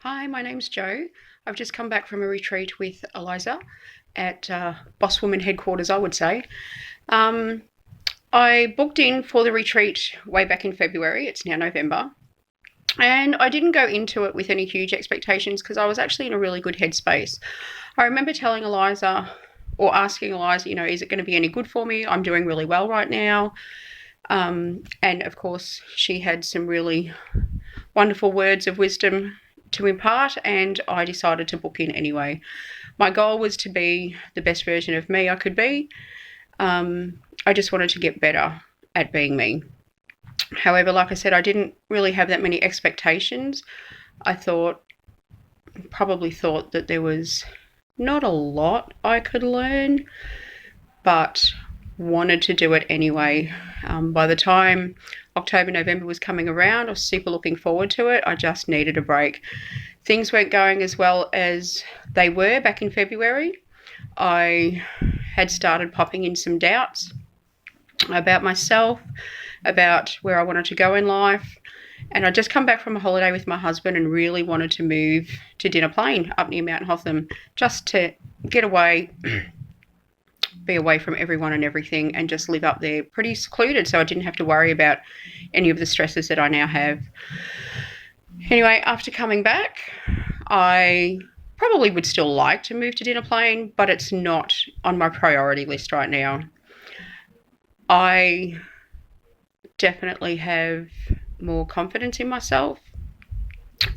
Hi, my name's Jo. I've just come back from a retreat with Eliza at BOSSWOMAN headquarters, I would say. I booked in for the retreat way back in February. It's now November. And I didn't go into it with any huge expectations because I was actually in a really good headspace. I remember telling Eliza or asking Eliza, is it going to be any good for me? I'm doing really well right now. And of course, she had some really wonderful words of wisdom to impart, and I decided to book in anyway. My goal was to be the best version of me I could be. I just wanted to get better at being me. However, like I said, I didn't really have that many expectations. I probably thought that there was not a lot I could learn, but wanted to do it anyway. By the time October, November was coming around, I was super looking forward to it. I just needed a break. Things weren't going as well as they were back in February. I had started popping in some doubts about myself, about where I wanted to go in life. And I'd just come back from a holiday with my husband and really wanted to move to Dinner Plain up near Mount Hotham just to get away, be away from everyone and everything, and just live up there pretty secluded so I didn't have to worry about any of the stresses that I now have. Anyway, after coming back, I probably would still like to move to Dinner Plain, but it's not on my priority list right now. I definitely have more confidence in myself.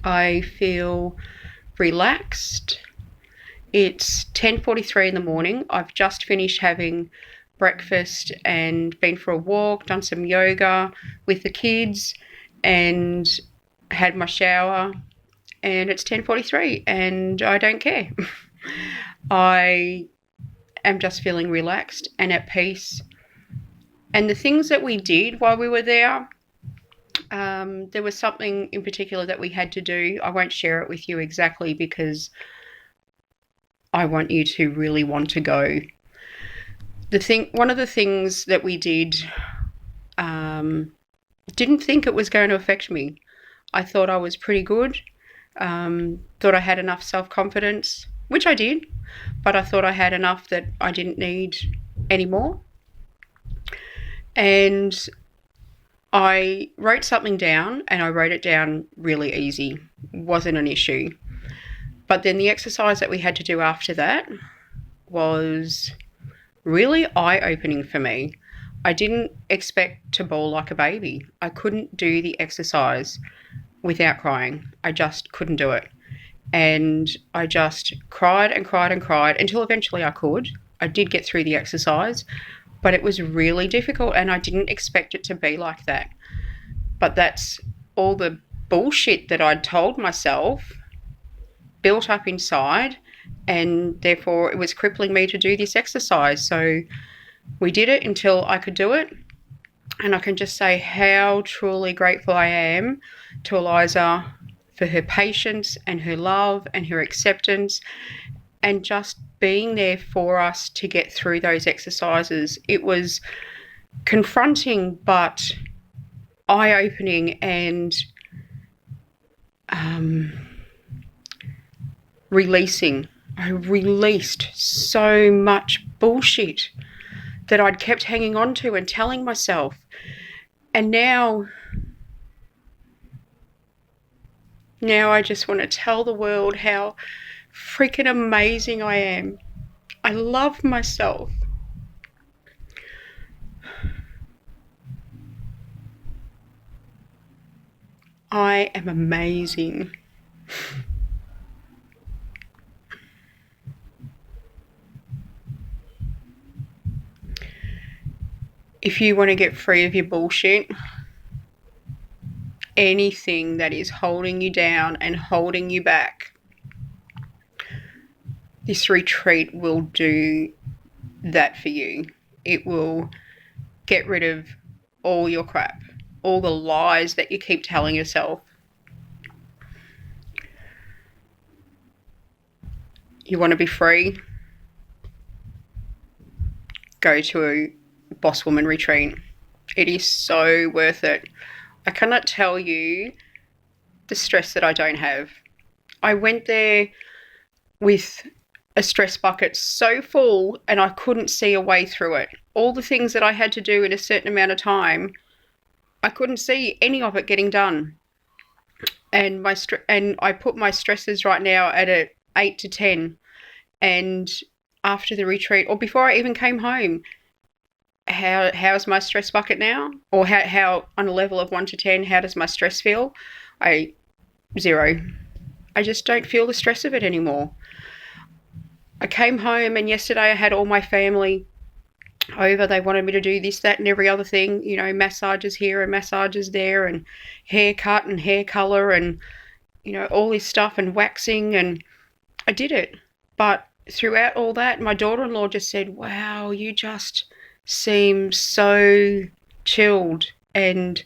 I feel relaxed. It's 10:43 in the morning. I've just finished having breakfast and been for a walk, done some yoga with the kids and had my shower, and it's 10:43 and I don't care. I am just feeling relaxed and at peace. And the things that we did while we were there, there was something in particular that we had to do. I won't share it with you exactly because I want you to really want to go. One of the things that we did, didn't think it was going to affect me. I thought I was pretty good, thought I had enough self-confidence, which I did, but I thought I had enough that I didn't need any more. And I wrote something down, and I wrote it down really easy. Wasn't an issue. But then the exercise that we had to do after that was really eye-opening for me. I didn't expect to bawl like a baby. I couldn't do the exercise without crying. I just couldn't do it. And I just cried and cried and cried until eventually I could. I did get through the exercise, but it was really difficult and I didn't expect it to be like that. But that's all the bullshit that I'd told myself built up inside, and therefore it was crippling me to do this exercise. So we did it until I could do it, and I can just say how truly grateful I am to Eliza for her patience and her love and her acceptance and just being there for us to get through those exercises. It was confronting but eye-opening and releasing. I released so much bullshit that I'd kept hanging on to and telling myself. And now I just want to tell the world how freaking amazing I am. I love myself. I am amazing. If you want to get free of your bullshit, anything that is holding you down and holding you back, this retreat will do that for you. It will get rid of all your crap, all the lies that you keep telling yourself. You want to be free? Go to a BOSSWOMAN retreat. It is so worth it. I cannot tell you the stress that I don't have. I went there with a stress bucket so full and I couldn't see a way through it. All the things that I had to do in a certain amount of time, I couldn't see any of it getting done. And I put my stresses right now at a 8 to 10. And after the retreat, or before I even came home, how's my stress bucket now? Or how on a level of 1 to 10, how does my stress feel? 0. I just don't feel the stress of it anymore. I came home and yesterday I had all my family over. They wanted me to do this, that and every other thing, you know, massages here and massages there and haircut and hair colour and, you know, all this stuff and waxing, and I did it. But throughout all that, my daughter-in-law just said, wow, you just seem so chilled and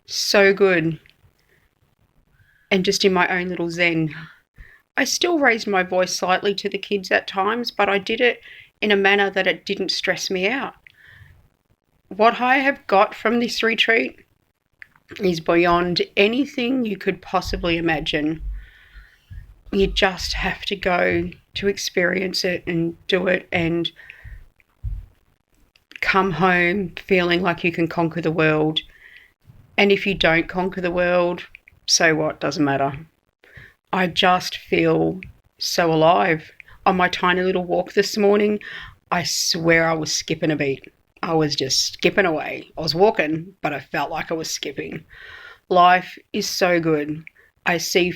so good and just in my own little zen. I still raised my voice slightly to the kids at times, but I did it in a manner that it didn't stress me out. What I have got from this retreat is beyond anything you could possibly imagine. You just have to go to experience it and do it and come home feeling like you can conquer the world. And if you don't conquer the world, so what? Doesn't matter. I just feel so alive. On my tiny little walk this morning, I swear I was skipping a beat. I was just skipping away. I was walking, but I felt like I was skipping. Life is so good. I see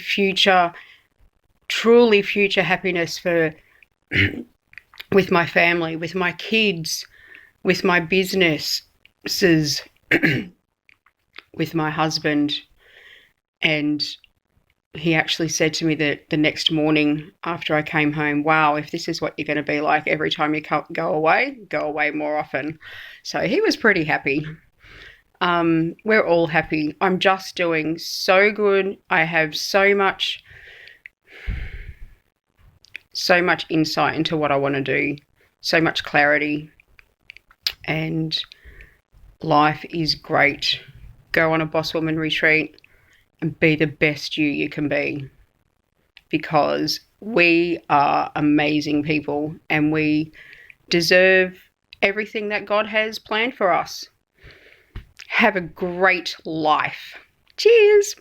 truly future happiness with my family, with my kids, with my businesses, with my husband. And he actually said to me that the next morning after I came home, wow, if this is what you're going to be like every time you go away more often. So he was pretty happy. We're all happy. I'm just doing so good. I have so much insight into what I want to do, so much clarity, and life is great. Go on a Boss Woman retreat and be the best you can be, because we are amazing people and we deserve everything that God has planned for us. Have a great life. Cheers.